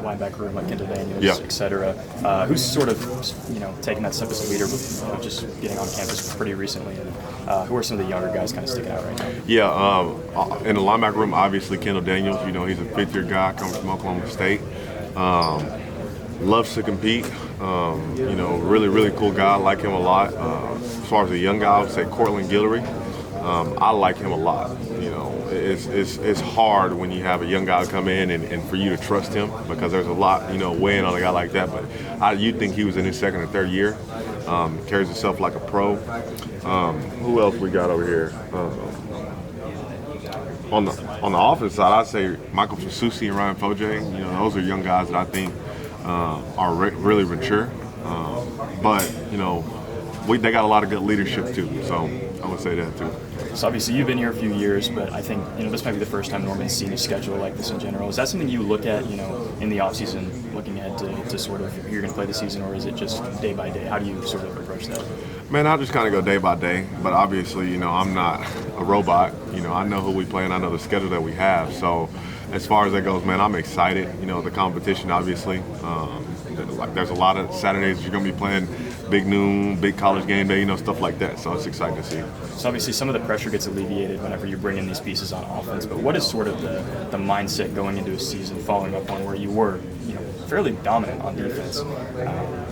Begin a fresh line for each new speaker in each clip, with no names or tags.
linebacker room, like Kendall Daniels,
Yeah.
et cetera. Who's sort of, taking that step as a leader, just getting on campus pretty recently? And who are some of the younger guys kind of sticking out right now?
Yeah, in the linebacker room, obviously Kendall Daniels. He's a fifth-year guy, comes from Oklahoma State. Loves to compete. Really, really cool guy. I like him a lot. As far as a young guy, I would say Cortland Guillory. I like him a lot. It's hard when you have a young guy come in and for you to trust him, because there's a lot, weighing on a guy like that. But you'd think he was in his second or third year. Carries himself like a pro. Who else we got over here? On the offense side, I'd say Michael Fasusi and Ryan Foje. Those are young guys that I think are really mature. But they got a lot of good leadership too. So I would say that too.
So obviously you've been here a few years, but I think this might be the first time Norman's seen a schedule like this in general. Is that something you look at, in the offseason, looking ahead to sort of who you're going to play the season, or is it just day by day? How do you sort of approach that?
Man, I just kind of go day by day. But obviously, I'm not a robot. I know who we play and I know the schedule that we have. So as far as that goes, man, I'm excited. The competition, obviously. There's a lot of Saturdays you're going to be playing big noon, big college game day, stuff like that. So it's exciting to see.
So obviously some of the pressure gets alleviated whenever you bring in these pieces on offense. But what is sort of the mindset going into a season, following up on where you were, fairly dominant on defense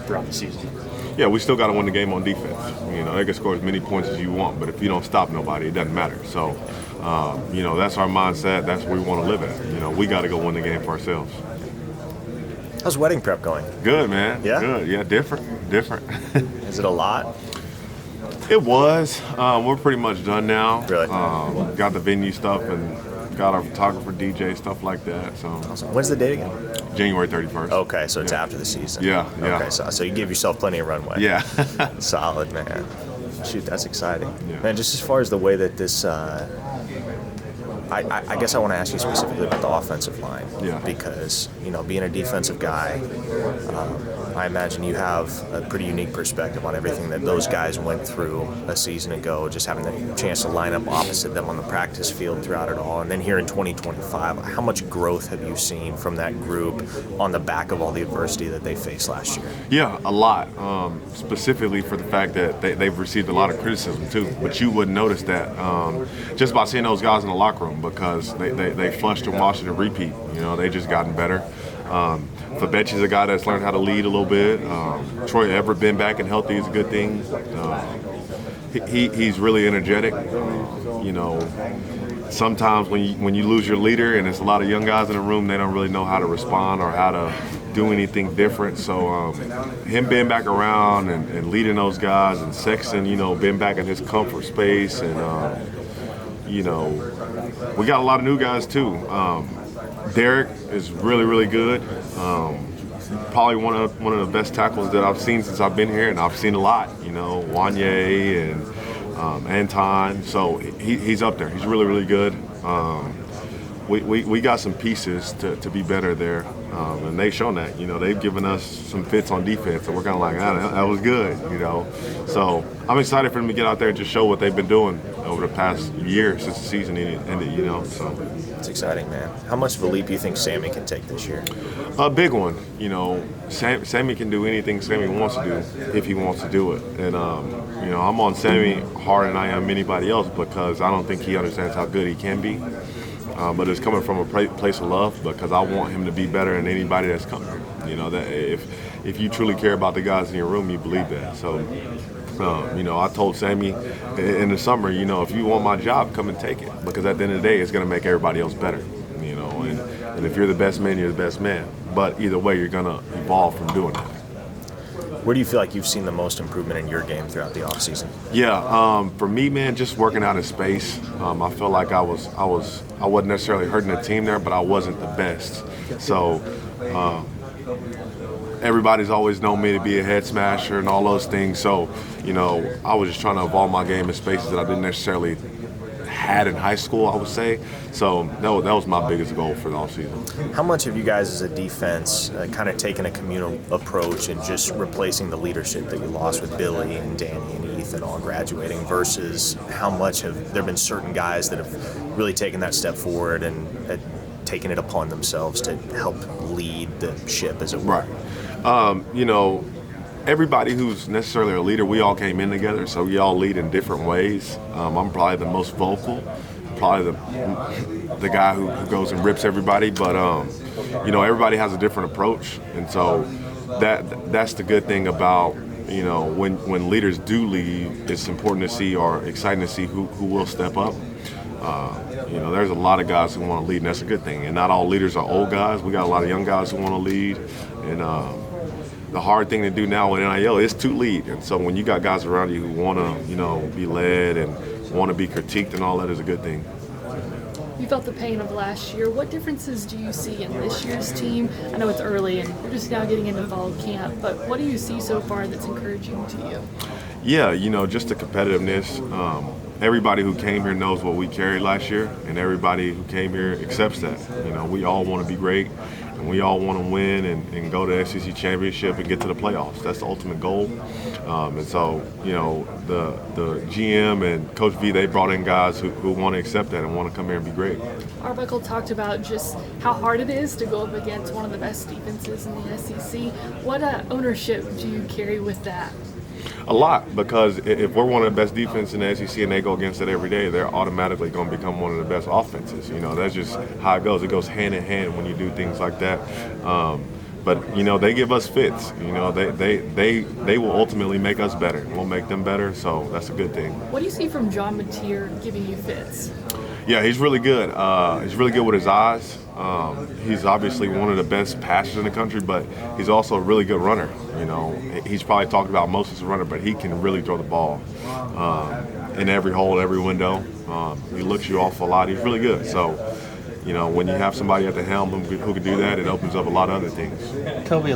throughout the season?
Yeah, we still got to win the game on defense. They can score as many points as you want, but if you don't stop nobody, it doesn't matter. So, that's our mindset. That's where we want to live at. We got to go win the game for ourselves.
How's wedding prep going?
Good, man.
Yeah?
Good. Yeah, different.
Is it a lot?
It was. We're pretty much done now.
Really?
Got the venue stuff and got our photographer, DJ, stuff like that. So.
Awesome. When's the date again?
January 31st.
Okay, so it's after the season.
Yeah.
Okay, so you give yourself plenty of runway.
Yeah.
Solid, man. Shoot, that's exciting.
Yeah.
Man, just as far as the way that this I guess I want to ask you specifically about the offensive line.
Yeah.
Because, being a defensive guy, I imagine you have a pretty unique perspective on everything that those guys went through a season ago, just having the chance to line up opposite them on the practice field throughout it all. And then here in 2025, how much growth have you seen from that group on the back of all the adversity that they faced last year?
Yeah, a lot. Specifically for the fact that they've received a lot of criticism too. But you wouldn't notice that just by seeing those guys in the locker room, because they flushed and washed and repeat. They just gotten better. Fabechi's a guy that's learned how to lead a little bit. Troy Everett been back and healthy is a good thing. He's really energetic. Sometimes when you lose your leader and there's a lot of young guys in the room, they don't really know how to respond or how to do anything different. So him being back around and leading those guys, and Sexton, being back in his comfort space, and we got a lot of new guys too. Derek is really, really good. Probably one of the best tackles that I've seen since I've been here, and I've seen a lot. Wanye and Anton. So he's up there. He's really, really good. We got some pieces to be better there, and they've shown that. They've given us some fits on defense, and we're kind of like, that was good. So I'm excited for them to get out there and just show what they've been doing over the past year since the season ended. So
it's exciting, man. How much of a leap do you think Sammy can take this year?
A big one. Sammy can do anything Sammy wants to do if he wants to do it. And I'm on Sammy harder than I am anybody else, because I don't think he understands how good he can be. But it's coming from a place of love, because I want him to be better than anybody that's coming. That if you truly care about the guys in your room, you believe that. So, I told Sammy in the summer, if you want my job, come and take it, because at the end of the day, it's going to make everybody else better. And if you're the best man, you're the best man. But either way, you're going to evolve from doing that.
Where do you feel like you've seen the most improvement in your game throughout the offseason?
Yeah, for me, man, just working out in space. I felt like I wasn't necessarily hurting the team there, but I wasn't the best. So everybody's always known me to be a head smasher and all those things. So, I was just trying to evolve my game in spaces that I didn't necessarily had in high school, I would say. So that was my biggest goal for the offseason.
How much have you guys as a defense kind of taken a communal approach and just replacing the leadership that you lost with Billy and Danny and Ethan all graduating, versus how much have there been certain guys that have really taken that step forward and taken it upon themselves to help lead the ship, as it were?
Right. Everybody who's necessarily a leader, we all came in together, so we all lead in different ways. I'm probably the most vocal, probably the guy who goes and rips everybody, but everybody has a different approach, and so that's the good thing about when leaders do lead. It's important to see, or exciting to see who will step up. There's a lot of guys who want to lead, and that's a good thing. And not all leaders are old guys. We got a lot of young guys who want to lead, and the hard thing to do now with NIL is to lead. And so when you got guys around you who want to, be led and want to be critiqued and all that is a good thing.
You felt the pain of last year. What differences do you see in this year's team? I know it's early and you're just now getting into fall camp, but what do you see so far that's encouraging to you?
Yeah, just the competitiveness. Everybody who came here knows what we carried last year, and everybody who came here accepts that. We all want to be great, and we all want to win and go to the SEC championship and get to the playoffs. That's the ultimate goal. And so, the GM and Coach V, they brought in guys who want to accept that and want to come here and be great.
Arbuckle talked about just how hard it is to go up against one of the best defenses in the SEC. What ownership do you carry with that?
A lot, because if we're one of the best defenses in the SEC and they go against it every day, they're automatically going to become one of the best offenses. That's just how it goes. It goes hand in hand when you do things like that. But they give us fits. They will ultimately make us better. We'll make them better, so that's a good thing.
What do you see from John Mateer giving you fits?
Yeah, he's really good. He's really good with his eyes. He's obviously one of the best passers in the country, but he's also a really good runner. He's probably talked about most as a runner, but he can really throw the ball in every hole, every window. He looks you off a lot. He's really good. So, when you have somebody at the helm who can do that, it opens up a lot of other things.
Kobie,